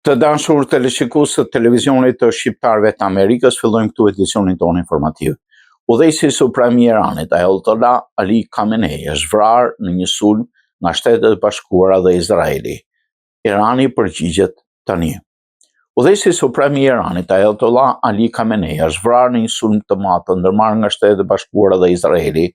Të dashur teleshikues të televizionit të shqiptarëve të Amerikës, fillojmë këtu edicionin tonë informativ. Udhëheqësi suprem i Iranit, Ayatollah Ali Khamenei, është vrarë në një sulm nga Shtetet e Bashkuara dhe Izraeli. Irani përgjigjet tani. Udhëheqësi suprem i Iranit, Ayatollah Ali Khamenei, është vrarë në një sulm të madh të ndërmarrë nga Shtetet e Bashkuara dhe Izraeli,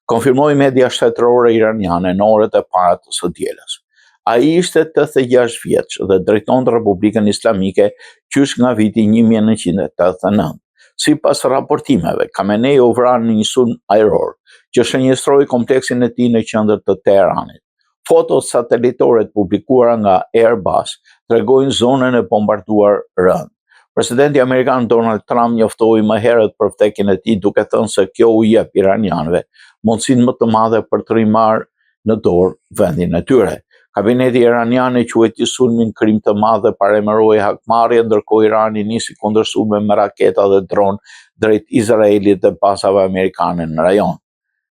konfirmoi media shtetërore iraniane në orët e para të së dielës. Ai ishte 86 vjeç dhe drejtonte Republikën Islamike qysh nga viti 1989. Sipas raportimeve, Khamenei u vra në një sulm ajror që shënjestroi kompleksin e tij në qendër të Teheranit. Fotot satelitore të publikuara nga Airbus tregojnë zonën e bombarduar rënd. Presidenti amerikan Donald Trump njoftoi më herët për vdekjen e tij, duke thënë se kjo u jep iranianëve mundësinë më të madhe për të rimarrë në dorë vendin e tyre. Kabineti iranian e quajti sulmin krim të madh dhe paremëroi hakmarrje, ndërkohë Irani nisi kundërsulme me raketa dhe dron drejt Izraelit dhe bazave amerikane në rajon.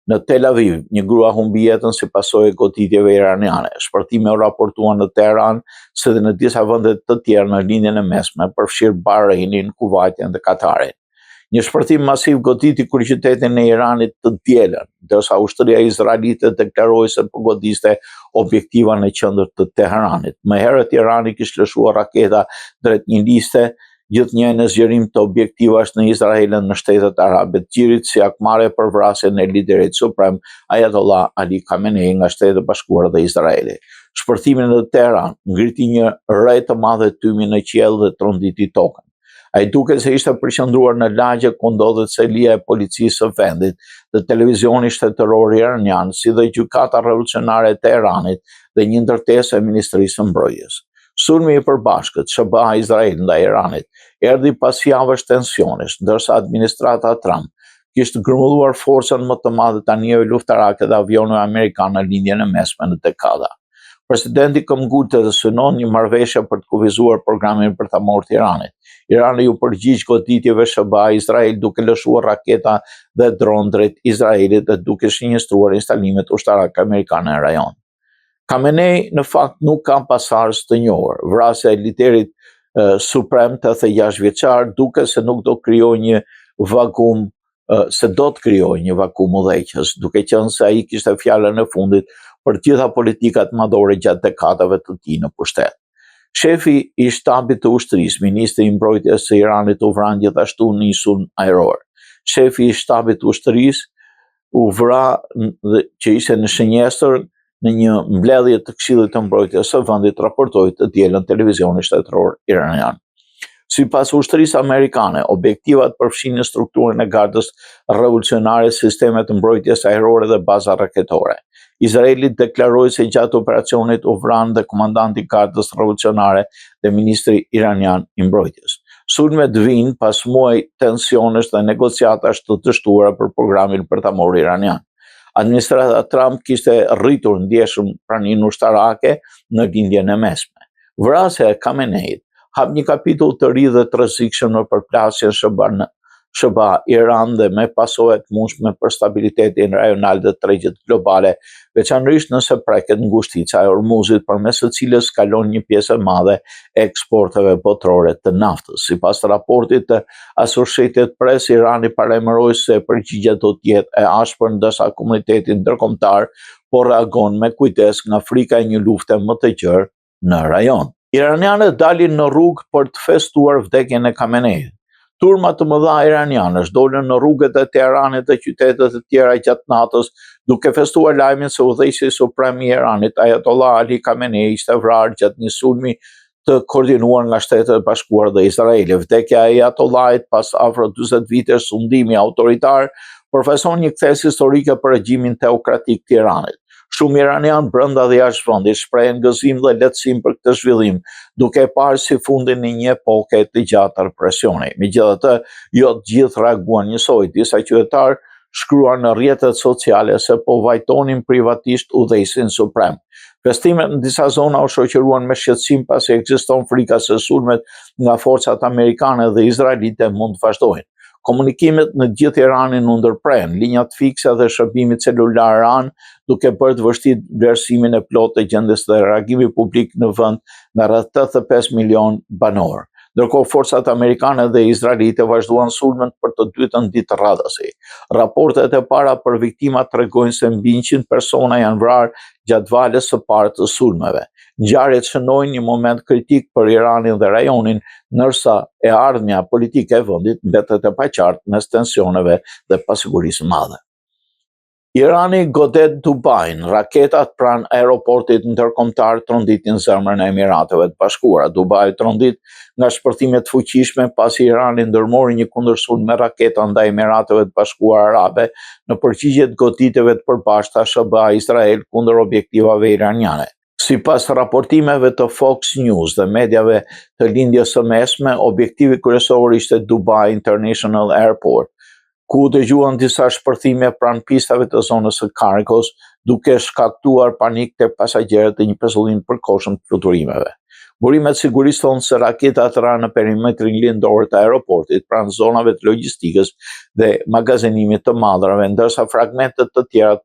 Në Tel Aviv, një grua humbi jetën si pasojë e goditjeve iraniane. Shpërtime u raportuan në Teheran, si dhe në disa vende të tjera në lindjen e mesme, përfshirë Bahreinin, Kuvajtin dhe Katarin. Një shpërtim masiv goditi kryeqytetin e Iranit të dielën, ndërsa ushtria izraelite deklaroi se përgodiste objektiva në qendër të Teheranit. Më herët Irani kishte lëshuar raketa drejt një liste gjithnjë në zgjerim të objektivash në Izrael dhe në Shtetet Arabe të Gjirit, si hakmarrje për vrasjen e liderit suprem Ayatollah Ali Khamenei nga Shtetet e Bashkuara dhe Izraeli. Shpërtimi në Teheran ngriti një rre të madhe tymi në qiell dhe tronditi tokën. Ai duket se ishte përqendruar në lagje ku ndodhet selia e policisë së vendit dhe televizioni shtetëror iranian, si dhe gjykata revolucionare e Teheranit dhe një ndërtesë e Ministrisë së Mbrojtjes. Sulmi i përbashkët SBA-Izrael ndaj Iranit erdhi pas javësh tensionesh, ndërsa administrata Trump kishte grumbulluar forcën më të madhe të anijeve luftarake dhe avionëve amerikanë në lindjen e mesme në dekada. Presidenti këmbgulte dhe synon një marrëveshje për të kufizuar programin për ta marrë Tiranin. Irani u përgjigj goditjeve SBA-Izrael duke lëshuar raketa dhe dron drejt Izraelit dhe duke shënjestruar instalimet ushtarake amerikane në rajon. Khamenei në fakt nuk ka pasardhës të njohur. Vrasja e liderit suprem 86 vjeçar duke se nuk do krijojë një vakum udhëheqës, duke qenë se ai kishte fjalën e fundit për të gjitha politikat madhore gjatë dekadave të tij në pushtet. Shefi i shtabit të ushtrisë, ministri i mbrojtjes së Iranit, u vran gjithashtu në një sulm ajror. Shefi i shtabit të ushtrisë u vra që ishte në shënjestër në një mbledhje të Këshillit të Mbrojtjes së vendit, raportoi të dielën televizioni shtetëror iranian. Sipas ushtrisë amerikane, objektivat përfshin strukturën e gardës revolucionare, sistemet të mbrojtjes ajrore dhe baza raketore. Izraeli deklaroi se gjatë operacionit u vran dhe komandanti i gardës revolucionare dhe ministri iranian i mbrojtjes. Sulmet vijnë pas muaj tensionesh dhe negociatash të dështuara për programin për ta marrë iranian. Administrata Trump kishte rritur ndjeshëm praninë ushtarake në lindjen e mesme. Vrasja e Khameneit hap një kapitull të ri dhe të rrezikshëm në përplasjen SBA-Iran dhe me pasojë të mundshme për stabilitetin rajonal dhe tregjet globale, veçanërisht nëse preket ngushtica e Hormuzit, përmes së cilës kalon një pjesë e madhe e eksporteve botërore të naftës. Sipas raportit të Associated Press, Irani paremëroi se përgjigjja do të jetë e ashpër, ndërsa komuniteti ndërkombëtar po reagon me kujdes nga frika e një lufte më të gjerë në rajon. Iranianët dalin në rrugë për të festuar vdekjen e Khameneit. Turma të mëdha iranianësh dolën në rrugët e Teheranit dhe qytetet e tjera gjatë natës, duke festuar lajmin se udhëheqësi suprem i Iranit, Ayatollah Ali Khamenei, ishte vrarë gjatë një sulmi të koordinuar nga Shtetet e Bashkuara dhe Izraeli. Vdekja e Ayatollahit pas afro 40 vitesh sundimi autoritar përfaqëson një kthes historike për regjimin teokratik të Iranit. Shumë iranian brenda dhe jashtë vendit shprehen gëzim dhe lehtësim për këtë zhvillim, duke parë si fundin e një epoke të gjatë të represionit. Megjithatë, jo të gjithë reaguan njësoj. Disa qytetarë shkruan në rrjetet sociale se po vajtonin privatisht udhëheqësin suprem. Festimet në disa zona u shoqëruan me shqetësim pasi ekziston frika se sulmet nga forcat amerikane dhe izraelite mund të vazhdojnë. Komunikimet në gjithë Iranin u ndërpren, linjat fikse dhe shërbimi celular RAN, duke bërë të vështirë vlerësimin e plotë të gjendjes dhe reagimi publik në vend me rreth 85 milion banor. Ndërkohë forcat amerikane dhe izraelite vazhduan sulmet për të dytën ditë radhësi. Raportet e para për viktimat tregojnë se mbi 100 persona janë vrarë gjatë valës së parë të sulmeve. Ngjarjet shënojnë një moment kritik për Iranin dhe rajonin, ndërsa e ardhmja politike e vendit mbetet e paqartë mes tensioneve dhe pasigurisë së madhe. Irani godet Dubain, raketat pranë aeroportit ndërkombëtar tronditin zemrën e Emirateve të Bashkuara. Dubai trondit nga shpërthime të fuqishme pasi Irani ndërmori një kundërsulm me raketa ndaj Emirateve të Bashkuara Arabe në përgjigje të goditjeve të përbashkëta SBA-Izrael kundër objektivave iraniane. Sipas raportimeve të Fox News dhe medjave të lindjes së mesme, objektivi kryesor ishte Dubai International Airport, ku dëgjuan disa shpërthime pranë pistave të zonës së Kargos, duke shkaktuar panik tek pasagjerët e një pezullim të përkohshëm të fluturimeve. Burimet sigurisë thonë se raketat ranë në perimetrin lindor të aeroportit, pranë zonave të logjistikës dhe magazinimit të madrave, ndërsa fragmentet të tjera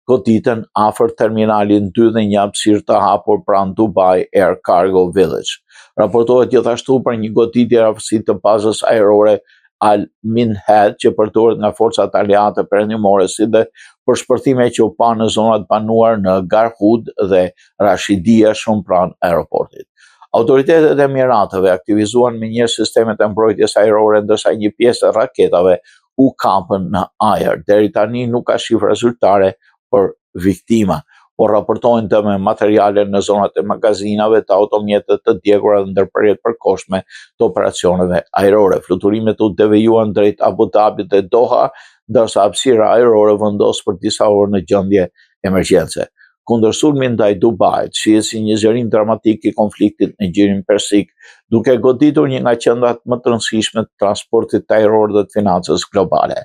goditen afër terminalin 2 dhe një hapësirë të hapur pranë Dubai Air Cargo Village. Raportohet gjithashtu për një goditje rafësi të bazës ajrore Al Minhad që përdoret nga forcat aleate perëndimore, si dhe për shpërthime që u pa në zonat banuar në Garhud dhe Rashidia shumë pranë aeroportit. Autoritetet e Emirateve aktivizuan me njëherë sistemet e mbrojtjes ajrore, ndërsa një pjesë e raketave u kapën në ajër. Deri tani nuk ka shifra zyrtare për viktima, por raportojnë dëme materiale në zonat e magazinave të automjetet të djegura dhe ndërprerjet përkohshme të operacioneve ajrore. Fluturimet u devijuan drejt Abu Dhabit dhe Doha, ndërsa hapësira ajrore vendos për disa orë në gjendje emergjence. Kundërsulmi ndaj Dubait shihet si një zgjerim dramatik i konfliktit në Gjirin Persik, duke goditur një nga qendrat më të rëndësishme të transportit ajror dhe të financës globale.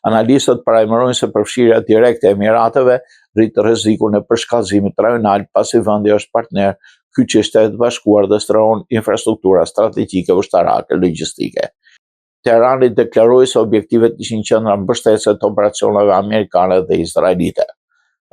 Analistët parajmërojnë se përfshirja direkte e Emirateve rrit rrezikun e përshkallëzimit rajonal, pasi vendi është partner kyçe e Shtetit Bashkuar dhe stërron infrastruktura strategjike ushtarake logjistike. Teherani deklaroi se objektivet ishin qendra mbështetëse të operacioneve amerikane dhe izraelite.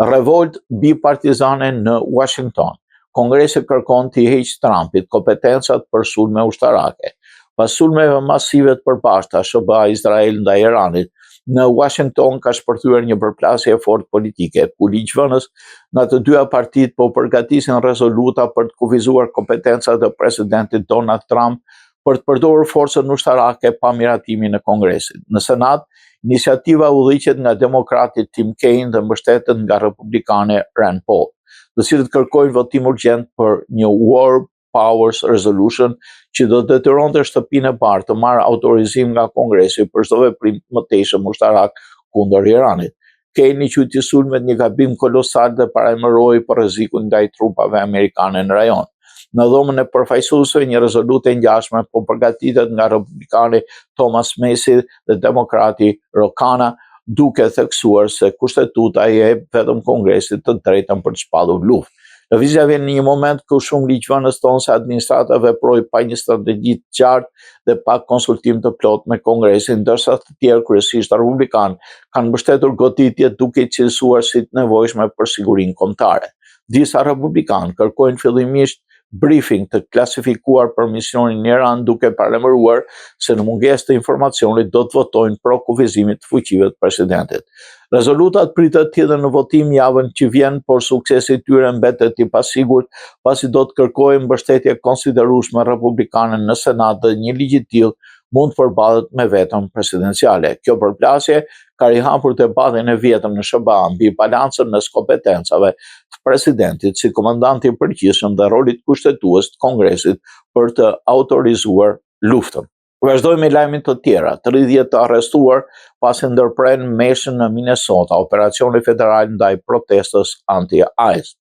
Revolt bipartizane në Washington. Kongresi kërkon t'i heqë Trumpit kompetencat për sulme ushtarake. Pas sulmeve masive të përbashkëta SBA-Izrael ndaj Iranit, në Washington ka shpërthyer një përplasje e fortë politike, ku ligjvënës nga të dyja partitë po përgatisin rezoluta për të kufizuar kompetencat e presidentit Donald Trump për të përdorur forcën ushtarake pa miratimin e Kongresit. Në Senat, iniciativa udhëhiqet nga demokrati Tim Kaine dhe mbështetet nga republikane Rand Paul, të cilët kërkojnë votim urgjent për një War Powers Resolution që do të detyronte shtëpinë e parë të marrë autorizim nga Kongresi për çdo veprim të mëtejshëm ushtarak kundër Iranit. Kaine i quajti sulmet një gabim kolosal dhe parajmëroi për rrezikun ndaj trupave amerikane në rajon. Në dhomën e përfaqësuesve, një rezolutë e ngjashme po përgatitet nga republikani Thomas Macy dhe demokrati Ro Khanna, duke theksuar se kushtetuta i jep vetëm Kongresit të drejtën për të shpallur luftë. Lëvizja vjen në një moment ku shumë ligjvënës thonë se administrata veproi pa një strategji të qartë dhe pa konsultim të plotë me Kongresin, ndërsa të tjerë, kryesisht republikanë, kanë mbështetur goditjet duke i cilësuar si të nevojshme për sigurinë kombëtare. Disa republikanë kërkojnë fillimisht briefing të klasifikuar për misionin në Iran, duke paremëruar se në mungesë të informacionit do të votojnë pro kufizimit të fuqive të presidentit. Rezolutat pritet të hidhen në votim javën që vjen, por suksesi i tyre mbetet i pasigurt, pasi do të kërkojë mbështetje konsiderueshme republikane në Senat dhe një ligj i tillë mund të përballet me vetën presidenciale. Kjo përplasje ka rihapur debatin e vjetër në SBA mbi balancën mes kompetencave të presidentit si komandant i përgjithshëm dhe rolit kushtetues të Kongresit për të autorizuar luftën. Vazhdojmë me lajmin të tjera. 30 të arrestuar pasi ndërpren meshën në Minnesota, operacioni federal ndaj protestës anti-ICE.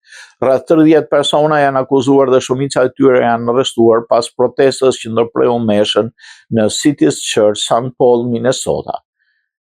Rreth 30 persona janë akuzuar dhe shumica e tyre janë arrestuar pas protestës që ndërpreu meshën në City's Church, St. Paul, Minnesota.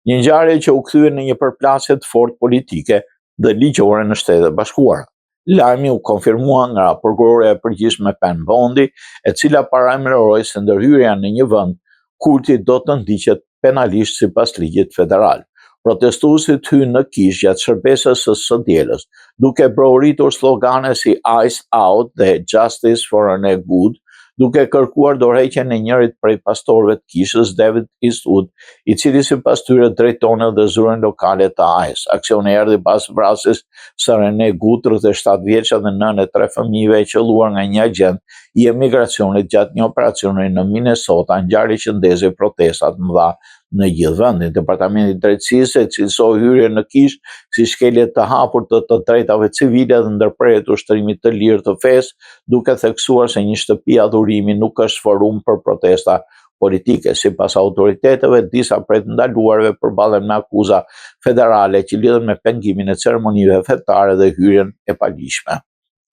Një ngjarje që u kthye në një përplasje të fortë politike dhe ligjore në Shtetet e Bashkuara. Lajmi u konfirmua nga prokurorja e përgjithshme Pam Bondi, e cila parajmëroi se ndërhyrja në një vend Kurti do të ndiqet penalisht sipas ligjit federal. Protestuesit hynë në kishë gjatë shërbesës së dielës, duke brohuritur slogane si Ice Out dhe Justice for an Good, duke kërkuar dorëheqjen e njërit prej pastorëve të kishës, David Eastwood, i cili sipas tyre drejton edhe zyrën lokale të ICE. Aksioni erdhi pas vrasjes së Rene Good, 37 vjeçe dhe nënë e 3 fëmijëve, e qelluar nga një agent i emigracionit gjatë një operacioni në Minnesota, ngjarje që ndezi protestat mëdha në gjithë vendin. Departamenti i Drejtësisë e cilësoi hyrjen në kishë si shkelje të hapur të drejtave civile dhe ndërprerje të ushtrimit të lirë të fesë, duke theksuar se një shtëpi adhurimi nuk është forum për protesta politike. Sipas autoriteteve, disa prej të ndaluarve përballen me akuza federale që lidhen me pengimin e ceremonive fetare dhe hyrjen e paligjshme.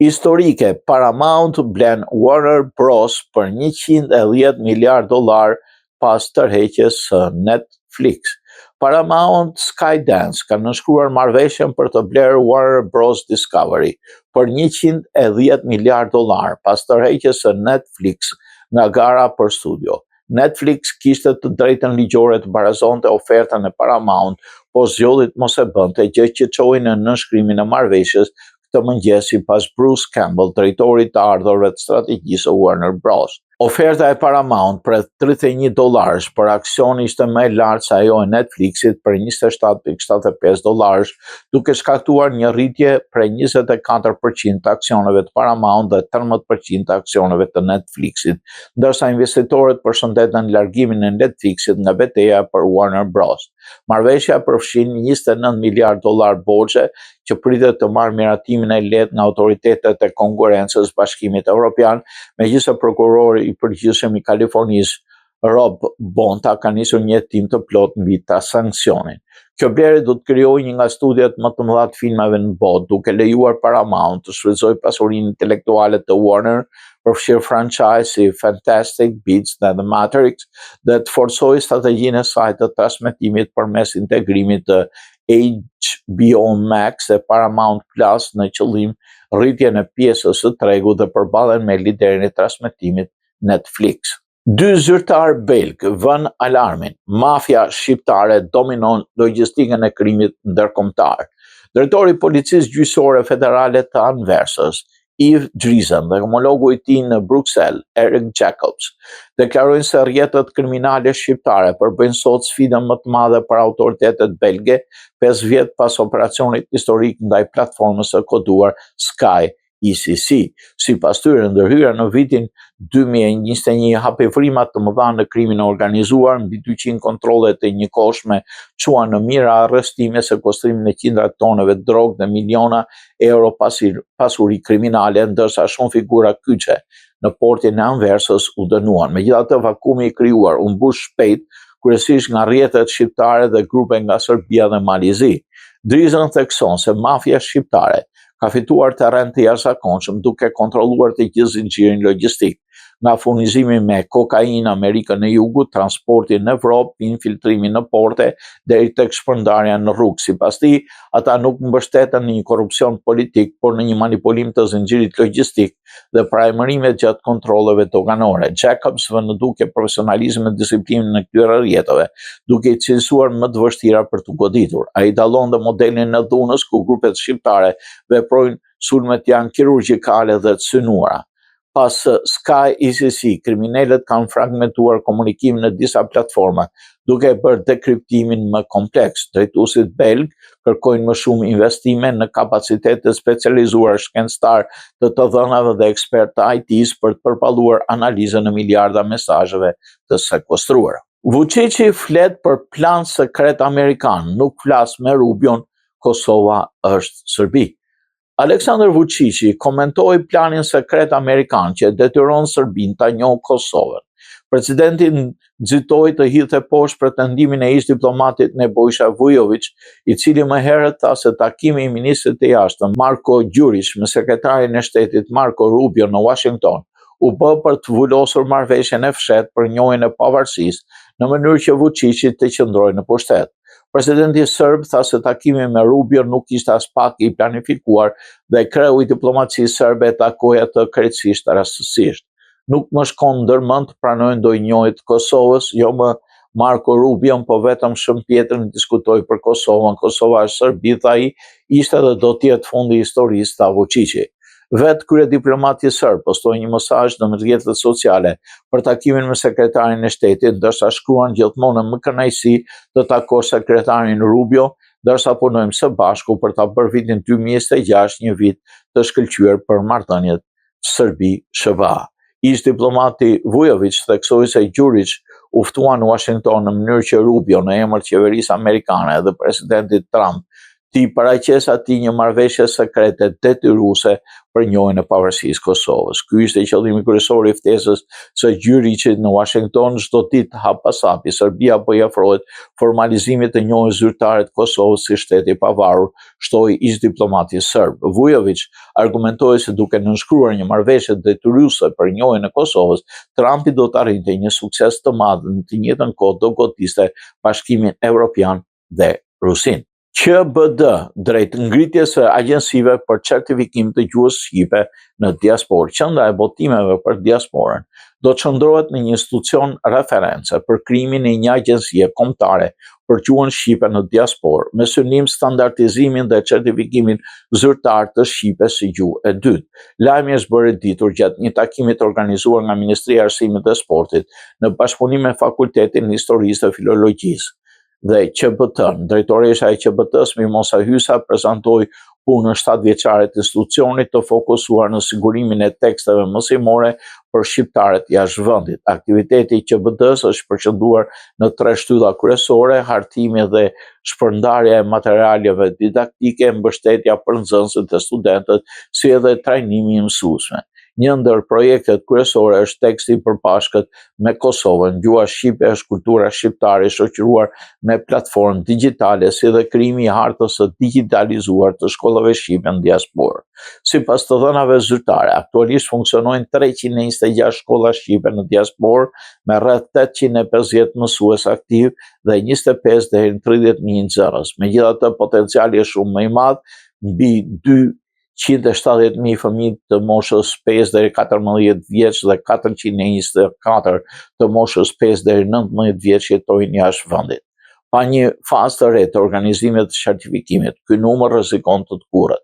Historike, Paramount blen Warner Bros për $110 miliardë pas tërheqjes së Netflix. Paramount Skydance ka nënshkruar marrëveshjen për të blerë Warner Bros Discovery për $110 miliardë pas tërheqjes së Netflix nga gara për studio. Netflix kishte të drejtën ligjore të barazonte ofertën e Paramount, po zgjodhi të mos e bënte, gjë që çoi në nënshkrimin e marrëveshjes këtë mëngjes sipas Bruce Campbell, drejtori i të ardhurave të strategjisë së Warner Bros. Oferta e Paramount për $31 për aksion ishte më e lartë se ajo e Netflixit për $27.75, duke shkaktuar një rritje prej 24% të aksioneve të Paramount dhe 13% të aksioneve të Netflixit, ndërsa investitorët përshëndetën largimin e Netflixit nga betejë për Warner Bros. Marrëveshja përfshin $29 miliardë borxhe që pritet të marrë miratimin e lehtë nga autoritetet e konkurrencës Bashkimit Evropian, megjithëse prokurori i përgjithshëm i Kalifornisë, Rob Bonta, ka nisur një hetim të plotë mbi ta sanksionin. Kjo blerje do të krijojë një nga studiet më të mëdha të filmave në botë, duke lejuar Paramount të shfrytëzojë pasurinë intelektuale të Warner, përfshirë franchise si Fantastic Beasts dhe The Matrix, dhe të forcojë strategjinë e saj të transmetimit përmes integrimit të HBO Max dhe Paramount Plus në qëllim rritjen e pjesës së tregut dhe përballen me liderin e transmetimit Netflix. 2 zyrtarë belg vënë alarmin. Mafia shqiptare dominon logjistikën e krimit ndërkombëtar. Drejtori i Policisë Gjyqësore Federale të Anversës, Yves Driesen, dhe homologu i tij në Bruxelles, Eric Jacobs, deklarojnë se rrjetet kriminale shqiptare përbëjnë sot sfidën më të madhe për autoritetet belge 5 vjet pas operacionit historik ndaj platformës së koduar Sky ICC. Sipas tyre, ndërhyrja në vitin 2021 hapi vrimat të mëdha në krimin e organizuar, mbi 200 kontrolle të njëkohshme çuan në mira arrestime, sekuestrimin e qindra tonëve drogë dhe miliona euro pasuri kriminale, ndërsa shumë figura kyçe në portin e Anversës u dënuan. Megjithatë, vakumi i krijuar u mbush shpejt, kryesisht nga rrjetet shqiptare dhe grupe nga Serbia dhe Malizi. Driesen thekson se mafia shqiptare ka fituar terren të jashtëzakonshëm duke kontrolluar të gjithë zinxhirin logjistik, nga furnizimi me kokainë Amerikën e Jugut, transporti në Evropë, infiltrimi në porte, deri tek shpërndarja në rrugë. Sipas tij, ata nuk mbështeten në një korrupsion politik, por në një manipulim të zinxhirit logjistik dhe parajmërime gjatë kontrolleve doganore. Jacobs vën në duke profesionalizëm dhe disiplinën në këtyre rrjeteve, duke i cilësuar më të vështira për të goditur. Ai dallon dhe modelin e dhunës ku grupet shqiptare veprojnë sulmet janë kirurgjikale dhe të synuara. Pas Sky ICC, kriminalët kanë fragmentuar komunikimin në disa platforma, duke bërë dekriptimin më kompleks. Drejtuesit belg kërkojnë më shumë investime në kapacitetet specializuar shkencëtar të dhënave dhe ekspertë të IT-s për të përballuar analizën e miliarda mesazheve të sekuestruara. Vučići flet për plan sekret amerikan, nuk flas me Rubion, Kosova është Serbi. Aleksandar Vučići komentoi planin sekret amerikan që detyron Serbinë ta njohë Kosovën. Presidenti nxitoi të hidhte poshtë pretendimin e ish diplomatit Nebojša Vujović, i cili më herët tha se takimi i ministrit të jashtëm Marko Đurić me sekretarin e shtetit Marko Rubio në Washington u bë për të vulosur marrëveshjen e fshehtë për njohjen e pavarësisë në mënyrë që Vučići të qëndrojë në pushtet. Presidenti serb tha se takimi me Rubio nuk ishte as pak i planifikuar dhe kreu i diplomacisë serbe takoi atë krejtësisht rastësisht. Nuk më shkon ndërmend të pranoj ndonjëri të Kosovës, jo më Marco Rubio, po vetëm Shëmpjetrin diskutoi për Kosovën. Kosova është Serbi, tha ai, ishte dhe do të jetë fundi i historisë, tha Vučići. Vetë kryediplomati serb postoi një mesazh në rrjetet sociale për takimin me sekretarin e shtetit, ndërsa shkruan gjithmonë më kënaqësi të takosh sekretarin Rubio, ndërsa punojmë së bashku për ta bërë vitin 2026 një vit të shkëlqyer për marrëdhëniet Serbi-SBA. Ish diplomati Vujović theksoi se Gjurić u ftua në Washington në mënyrë që Rubio në emër të qeverisë amerikane dhe presidentit Trump t'i paraqes atij një marrëveshje sekrete detyruese për njohjen e pavarësisë Kosovës. Ky ishte qëllimi kryesor i ftesës së Gjuriçit në Washington. Çdo ditë hap pas hapi Serbia po i ofrohet formalizimit të njohjes zyrtare të Kosovës si shtet i pavarur, shtoi ish diplomati serb. Vujović argumentoi se duke nënshkruar një marrëveshje detyruese për njohjen e Kosovës, Trumpi do të arrinte një sukses të madh në të njëjtën kohë do godiste Bashkimin Evropian dhe Rusinë. QBD drejt ngritjes së agjensive për certifikim të gjuhës shqipe në diasporë. Qendra e botimeve për diasporën do të çndrohet në një institucion referencë për krijimin e një agjencie kombëtare për gjuhën shqipe në diasporë, me synim standardizimin dhe certifikimin zyrtar të shqipes si gjuhë e dytë. Lajmi është bërë ditur gjatë një takimi të organizuar nga Ministria e Arsimit dhe Sportit në bashkëpunim me Fakultetin e Historisë dhe Filologjisë dhe QBT. Drejtoresha e QBT-s Mimosa Hysa prezantoi punën 7-vjeçare të institucionit të fokusuar në sigurimin e teksteve mësimore për shqiptarët jashtë vendit. Aktiviteti i QBT-s është përqendruar në 3 shtylla kryesore: hartimi dhe shpërndarja e materialeve didaktike, mbështetja për nxënësit dhe studentët, si edhe trajnimi i mësuesve. Një ndër projektet kryesore është teksti i përbashkët me Kosovën. Gjuha shqipe është kultura shqiptare e shoqëruar me platformë digjitale, si dhe krijimi i hartës së digitalizuar të shkollave shqipe në diasporë. Sipas të dhënave zyrtare, aktualisht funksionojnë 326 shkolla shqipe në diasporë me rreth 850 mësues aktiv dhe 25 deri në 30.000 nxjerrës. Megjithatë, potenciali është shumë më i madh, mbi 270.000 fëmijë të moshës 5 deri 14 vjeç dhe 424 të moshës 5 deri 19 vjeç jetojnë jashtë vendit. Pa një fazë të re të organizimit të certifikimit, ky numër rrezikon të kurrët.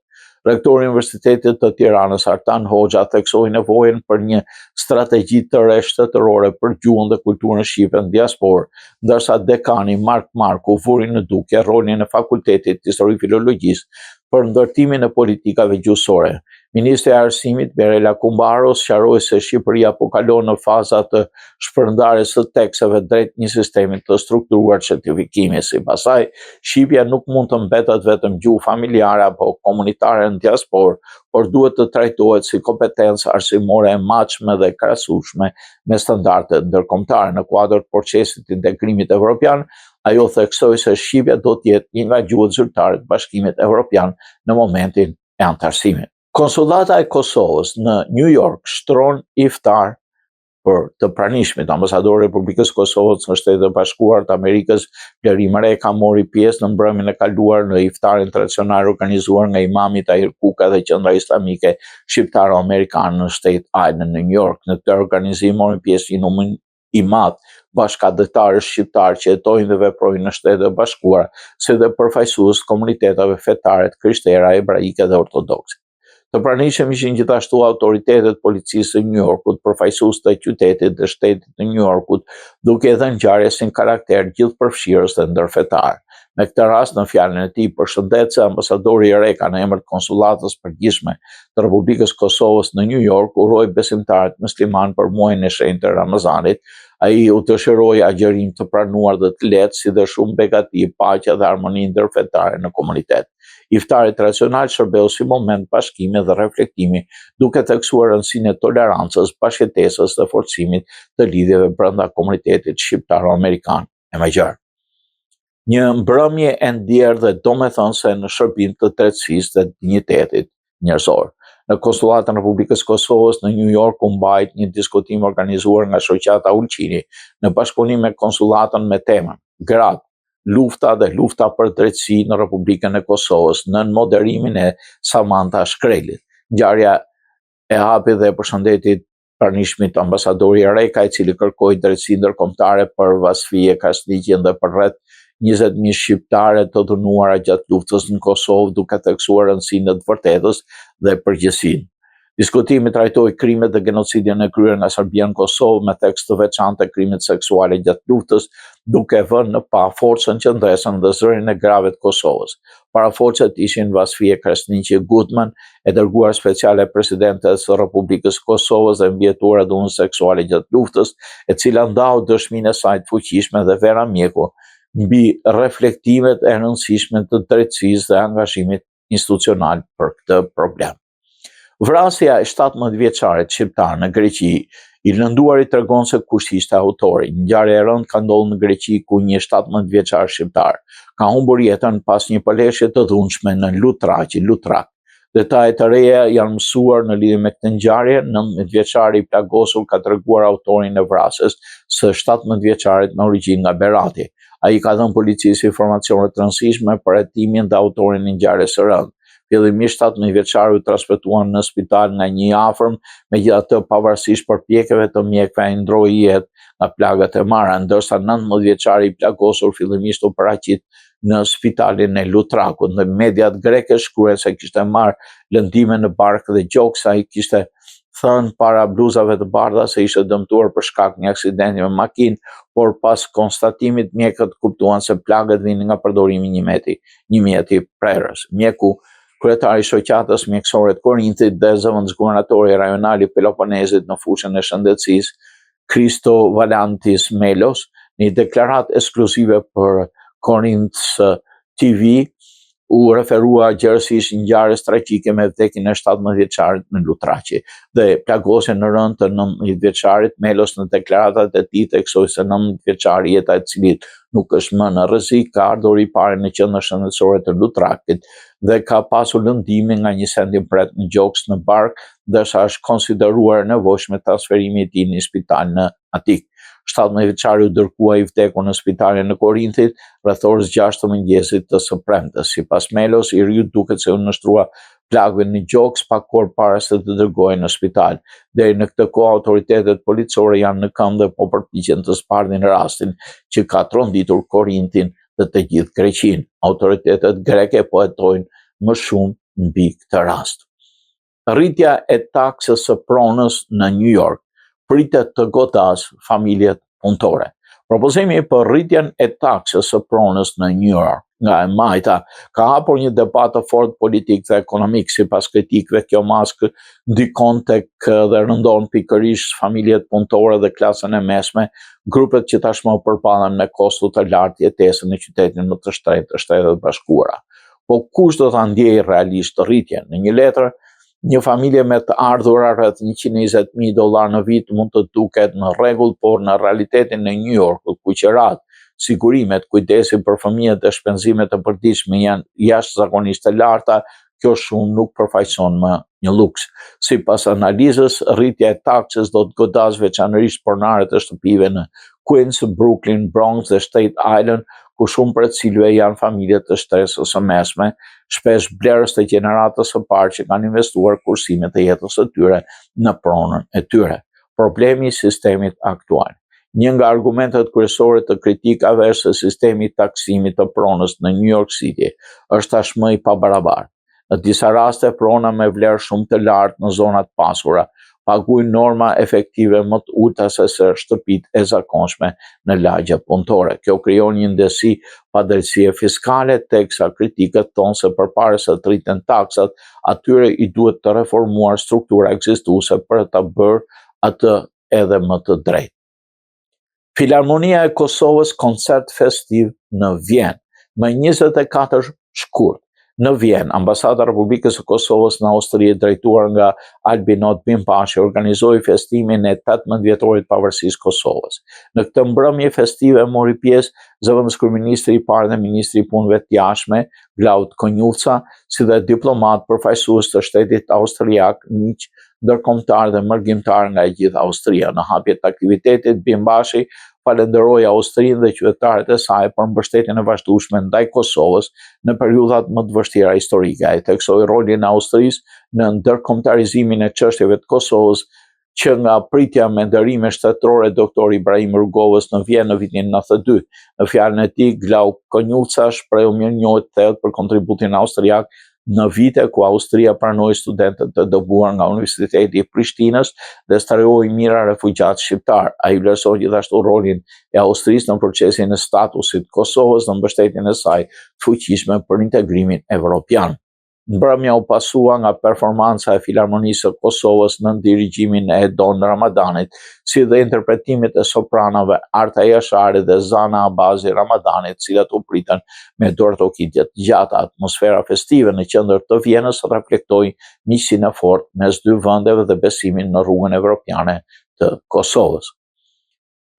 Rektori i Universitetit të Tiranës Artan Hoxha theksoi nevojën për një strategji të re shtetërore për gjuhën dhe kulturën shqipe në diasporë, ndërsa dekani Mark Marku vuri në dukje rolin e Fakultetit të Histori Filologjisë për ndërtimin e politikave gjuhësore. Ministri i Arsimit Mirela Kumbaro sqaroi se Shqipëria po kalon në faza të shpërndarjes së teksteve drejt një sistemi të strukturuar certifikimi. Sipas saj, shqipja nuk mund të mbetet vetëm gjuhë familjare apo komunitare në diasporë, por duhet të trajtohet si kompetencë arsimore e matshme dhe krahasueshme me standardet ndërkombëtare. Në kuadër të procesit të integrimit evropian, ajo theksoi se shqipja do të jetë një nga gjuhët zyrtare të Bashkimit Evropian në momentin e anëtarësimit. Konsullata e Kosovës në New York shtron iftar për të pranishmit. Ambasadori i Republikës Kosovës në Shtetet e Bashkuara të Amerikës, Bleri Mreka, mori pjesë në mbrëmjen e kaluar në iftarin tradicional organizuar nga imami Tahir Kuka dhe Qendra Islamike Shqiptaro-Amerikane në State Island në New York. Në këtë organizim morin pjesë një numër i madh bashkëdhetarësh shqiptar që jetojnë dhe veprojnë në Shtetet e Bashkuara, si dhe përfaqësues të komuniteteve fetare të krishterë, hebraike dhe ortodokse. Të pranishëm ishin gjithashtu autoritetet policisë të New Yorkut, përfaqësues të qytetit dhe shtetit të New Yorkut, duke dhënë ngjarjesin karakter gjithëpërfshirës dhe ndërfetar. Me këtë rast, në fjalën e tij përshëndetëse, ambasadori Reka në emër të Konsullatës Përgjithshme të Republikës Kosovës në New York uroi besimtarët musliman për muajin e shenjtë të Ramazanit. Ai u dëshiroi agjerim të pranuar dhe të lehtë, si dhe shumë begati, paqe dhe harmoni ndërfetare në komunitet. Iftari tradicional shërbeu si moment bashkimi dhe reflektimi, duke theksuar rëndësinë e tolerancës, bashkëtesës dhe forcimit të lidhjeve brenda komunitetit shqiptaro-amerikan e magjar. Një mbrëmje e ndjerë dhe domethënëse në shërbim të drejtësisë dhe dinjitetit njerëzor. Në Konsullatën e Republikës Kosovës në New York u mbajt një diskutim organizuar nga shoqata Ulqini në bashkëpunim me konsullatën me temën Gratë, lufta dhe lufta për drejtësi në Republikën e Kosovës në moderimin e Samantha Shkrelit. Ngjarja e hapi dhe përshëndeti pranishmit ambasadori Reka, i cili kërkoi drejtësi ndërkombëtare për Vasfije Kasniqin dhe për rreth 20.000 shqiptare të dënuara gjatë luftës në Kosovë, duke theksuar rëndësinë e të vërtetës dhe përgjegjësinë. Diskutimi trajtoi krimet dhe genocidin e kryer nga Serbia në Kosovë me tekst të veçantë të krimit seksuale gjatë luftës, duke vënë në pa forcën qendresen dhe zërin e grave të Kosovës. Paraforcët ishin Vasfije Krasniqi Gutman, e dërguar speciale e presidentes së Republikës Kosovës dhe mbijetuar e dhunës seksuale gjatë luftës, e cila ndau dëshminë e saj të fuqishme, dhe Vera Mjeku, mbi reflektimet e rëndësishme të drejtësisë dhe angazhimit institucional për këtë problem. Vrasja e 17-vjeçarit shqiptar në Greqi, i lënduari tregon se kush ishte autori. Ngjarje e rëndë ka ndodhur në Greqi, ku një 17-vjeçar shqiptar ka humbur jetën pas një paleshje të dhunshme në Lutrak. Detajet e reja janë mësuar në lidhje me këtë ngjarje. 19-vjeçari i plagosur ka treguar autorin e vrasjes së 17-vjeçarit me origjinë nga Berati. Ai ka dhënë policisë informacione të rëndësishme për hetimin dhe autorin e ngjarjes së rëndë. Fillimisht 17-vjeçari u transmetuan në spital nga një i afërm, megjithatë pavarësisht përpjekjeve të mjekëve ai ndroi jetë nga plagat e marra, ndërsa 19-vjeçari i plagosur fillimisht u paraqit në spitalin e Lutrakut. Në mediat greke shkruhen se kishte marrë lëndime në bark dhe gjoksa, ai kishte thënë para bluzave të bardha se ishte dëmtuar për shkak një aksidenti me makinë, por pas konstatimit mjekët kuptuan se plagët vinin nga përdorimi i një mjeti prerës. Mjeku, kryetari i shoqatës mjekësore të Korinthit dhe zëvendësguvernatori rajonal i Peloponesit në fushën e shëndetësisë, Kristo Valantis Melos, në një deklaratë ekskluzive për Korinth TV, u referua gjërësisht ngjarjes tragjike me vdekjen e 17-vjeçarit në Lutraçi dhe plagosjen në rënd të 19-vjeçarit. Melos në deklaratat e tij theksoi se 19-vjeçari, jeta e cilit nuk është më në rrezik, ka ardhur i pari në qendrën shëndetësore të Lutrakit dhe ka pasur lëndime nga një send i mpret në gjoks në bark, ndërsa është konsideruar e nevojshme transferimi i tij në spital në Atik. 17-vjeçari u dërgua i vdekur në spitalin në Korinthit rreth orës 6 të mëngjesit të së premtes. Sipas Melos, i riu duket se u nështrua plagëve në gjoks pak kohë para se të dërgohej në spital. Deri në këtë kohë autoritetet policore janë në këmbë dhe po përpiqen të zbardhin rastin që ka tronditur Korinthin dhe të gjithë Greqinë. Autoritetet greke po hetojnë më shumë mbi këtë rast. Rritja e taksës së pronës në New York pritet të godas familjet punëtore. Propozimi për rritjen e taksës së pronës në New York nga e majta ka hapur një debat të fortë politik dhe ekonomik. Sipas kritikëve, kjo maskë ndikon tek dhe rëndon pikërisht familjet punëtore dhe klasën e mesme, grupet që tashmë përballen me kosto të lartë jetese në qytetin më të shtrenjtë të Shtetet Bashkuara. Po kush do ta ndjejë realisht rritjen? Në një letër, një familje me të ardhura rreth $120,000 në vit mund të duket në rregull, por në realitetin në New York, ku qerat, sigurimet, kujdesi për fëmijët dhe shpenzimet e përditshme janë jashtëzakonisht të larta, kjo shumë nuk përfaqëson më një luks. Sipas analizës, rritja e taksës do të godasë veçanërisht pronarët e shtëpive në Queens, Brooklyn, Bronx dhe Staten Island, ku shumë për cilëve janë familjet të shtresës së mesme, shpesh blerës të gjeneratës së parë që kanë investuar kursimet e jetës së tyre në pronën e tyre. Problemi i sistemit aktual. Një nga argumentet kryesore të kritikave është se sistemi i taksimit të pronës në New York City është tashmë i pabarabartë. Në disa raste, prona me vlerë shumë të lartë në zonat pasura paguajnë norma efektive më të ulta se shtëpitë e zakonshme në lagje punëtore. Kjo krijon një ndësi padrejtësie fiskale, teksa kritikët thonë se përpara se të rriten taksat, atyre i duhet të reformuar struktura ekzistuese për ta bërë atë edhe më të drejtë. Filharmonia e Kosovës koncert festiv në Vjenë, më 24 shkurt. Në Vjenë, Ambasada e Republikës së Kosovës në Austri, drejtuar nga Albinot Bimpashi, organizoi festimin e 18-vjetorit pavarësisë Kosovës. Në këtë mbrëmje festive mori pjesë zëvendëskryeministri i parë dhe ministri i punëve të jashtme, Glaud Konjuca, si dhe diplomat përfaqësues të shtetit austriak, miq ndërkombëtar dhe mërgjimtar nga e gjithë Austria. Në hapje të aktivitetit, Bimbashi falenderoi Austrinë dhe qytetarët e saj për mbështetjen e vazhdueshme ndaj Kosovës në periudhat më të vështira historike. Ai theksoi rolin e Austrisë në ndërkombëtarizimin e çështjeve të Kosovës, që nga pritja me ndërrime shtetërore doktor Ibrahim Rrugovës në Vjenë në vitin 92. Në fjalën e tij, Glau Konjuca shprehu mirënjohje të thellë për kontributin austriak në vite ku Austria pranoi studentët të dëbuar nga Universiteti i Prishtinës dhe strehoi mira refugjat shqiptar. Ai vlerësoi gjithashtu rolin e Austrisë në procesin e statusit të Kosovës në mbështetjen e saj të fuqishme për integrimin evropian. Mbrëmja u pasua nga performanca e Filharmonisë së Kosovës në dirigjimin e Edon Ramadanit, si dhe interpretimit e sopranave Arta Jashari dhe Zana Abazi Ramadanit, cilat u pritën me dorëtokitje të gjata. Atmosfera festive në qendër të Vjenës reflektoi miqësinë e fortë mes dy vendeve dhe besimin në rrugën evropiane të Kosovës.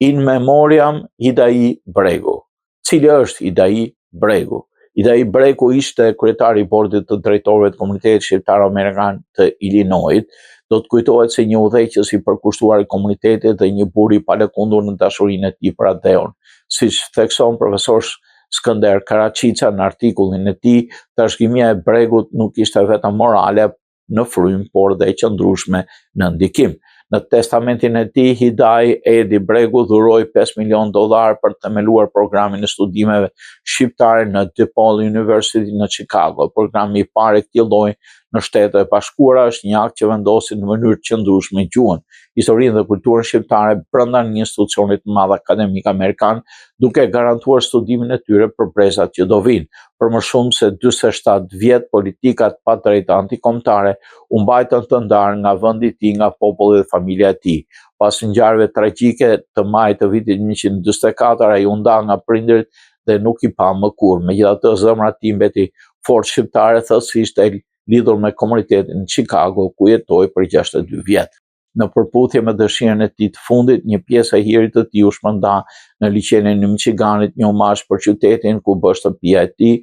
In memoriam Idai Bregu. Cili është Idai Bregu? Idai Bregu ishte kryetari i bordit të drejtorëve të Komunitetit Shqiptar Amerikan të Illinois. Do të kujtohet se një udhëheqës i përkushtuar i komunitetit dhe një burr i palëkundur në dashurinë e tij për ateun. Siç thekson profesor Skënder Karaçica në artikullin e tij, trashëgimia e Bregut nuk ishte vetëm morale në frym, por dhe e qëndrueshme në ndikim. Në testamentin e tij, Idai Edi Bregu dhuroi $5 milion për të themeluar programin e studimeve shqiptare në DePaul University në Chicago. Programi i parë i këtij lloji në Shtetet e Bashkuara është një akt që vendosi në mënyrë të qëndrueshme gjuhën, historinë dhe kulturën shqiptare brenda një institucioni të madh akademik amerikan, duke garantuar studimin e tyre për brezat që do vinë. Për më shumë se 47 vjet, politikat pa drejtë antikombëtare u mbajtën të ndarë nga vendi i tij, nga populli dhe familja e tij. Pas ngjarjeve tragjike të majit të vitit 1944, ai u nda nga prindërit dhe nuk i pa më kurrë. Megjithatë, zemra e tij mbeti fort shqiptare, thellësisht e lidhur me komunitetin në Chicago, ku jetoi për 62 vjet. Në përputhje me dëshirën e tij të fundit, një pjesë e hirit të tij u shpërnda në liçenin e Michiganit, një omazh për qytetin ku bë shtëpia e tij.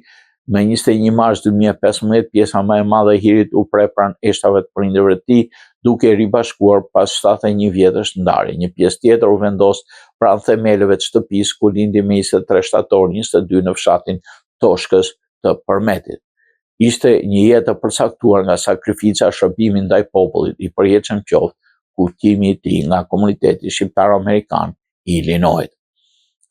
Me 21 mars 2015, pjesa më e madhe e hirit u pre pranë eshtave të prindërve të tij, duke ribashkuar pas 71 vjetësh ndarje. Një pjesë tjetër u vendos pranë themeleve të shtëpisë ku lindi me 23 shtator 22 në fshatin Toshkës të Përmetit. Ishte një jetë e përcaktuar nga sakrifica, shërbimi ndaj popullit, i përjetshëm qoftë udhëtimi i tij nga komuniteti shqiptar amerikan i Illinois.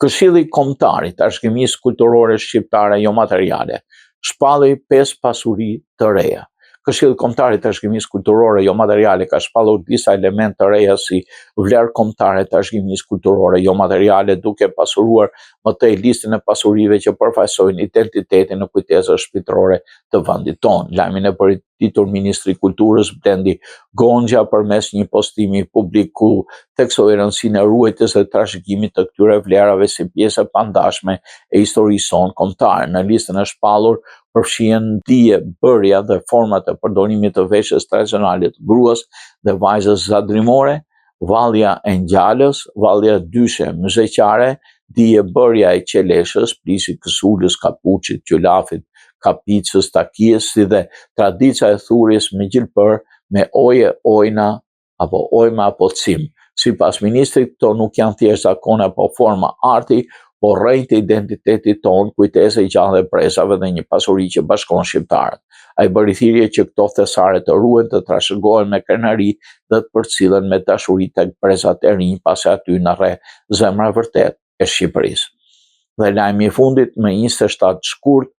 Këshilli Kombëtar i Trashëgimisë Kulturore Shqiptare Jo Materiale shpalli 5 pasuri të reja. Këshilli Kombëtar i Trashëgimisë Kulturore Jo Materiale ka shpallur disa elementë të reja si vlerë kombëtare të trashëgimisë kulturore jo materiale, duke pasuruar më tej listën e pasurive që përfaqësojnë identitetin në kujtesën shpirtërore të vendit tonë. Lajmin e përgatitur Ministri i Kulturës Blendi Gonxha përmes një postimi publik ku theksoi rëndësinë e ruajtjes dhe trashëgimit të këtyre vlerave si pjesë e pandashme e historisë sonë kombëtare. Në listën e shpallur përfshihen dije, bërja dhe format e përdorimit të veshjes tradicionale të gruas dhe vajzës zadrimore, vallja e ngjalës, vallja dyshe mëzheqare, dije bërja e qeleshës, plishit, kësulës, kapuçit, gjylafit, kapicës, takijës, si dhe tradica e thurjes me gjilpër, me oje, ojna, apo ojma apo cim. Sipas ministrit, këto nuk janë thjesht zakone apo forma arti, por rrejt e identitetit tonë, kujtese i gjallë e brezave dhe një pasuri që bashkon shqiptarët. Ai bëri thirrje që këto thesare të ruhen, të trashëgohen me krenari dhe të përcillen me dashuri tek brezat e rinj, pasi aty në rre zemra vërtet e Shqipërisë. Dhe lajmi i fundit, me 27 shkurt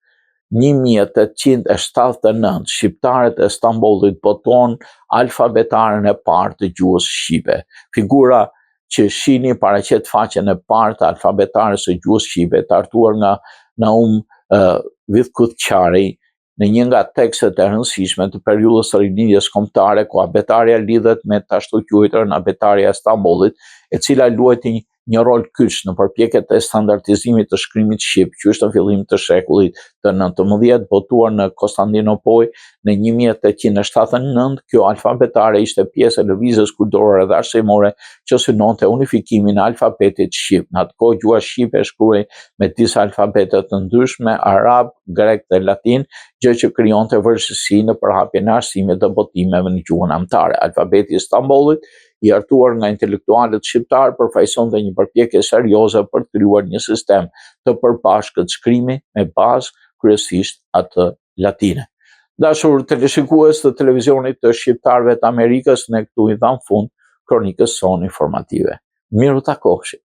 1879, shqiptarët e Stambollit botuan alfabetaren e parë të gjuhës shqipe. Figura që shihni paraqet faqen e parë të alfabetares së gjuhës shqipe, të artuar nga Naum Vidkutçari në një nga tekstet e rëndësishme të periudhës së rinjalljes kombëtare, ku abetaria lidhet me të ashtu quajturën abetaria e Stambollit, e cila luajti një rol kyç në përpjekjet e standardizimit të shkrimit shqip, qysh në fillim të shekullit të 19, botuar në Konstantinopol në 1879. Kjo alfabetare ishte pjesë e lëvizjes kulturore dhe arsimore që synonte unifikimin e alfabetit shqip. Në atë kohë gjuha shqipe shkruhej me disa alfabete të ndryshme, arab, grek dhe latin, gjë që krijonte vështirësi në përhapjen e arsimit dhe botimeve në gjuhën anëtare. Alfabeti i Stambollit, i artuar nga intelektualët shqiptar, përfaqësonte një përpjekje serioze për të krijuar një sistem të përbashkët shkrimi me bazë kryesisht atë latine. Dashur teleshikues të televizionit të shqiptarëve të Amerikës, ne këtu i dham fund kronikës sonë informative. Miru takoheshim.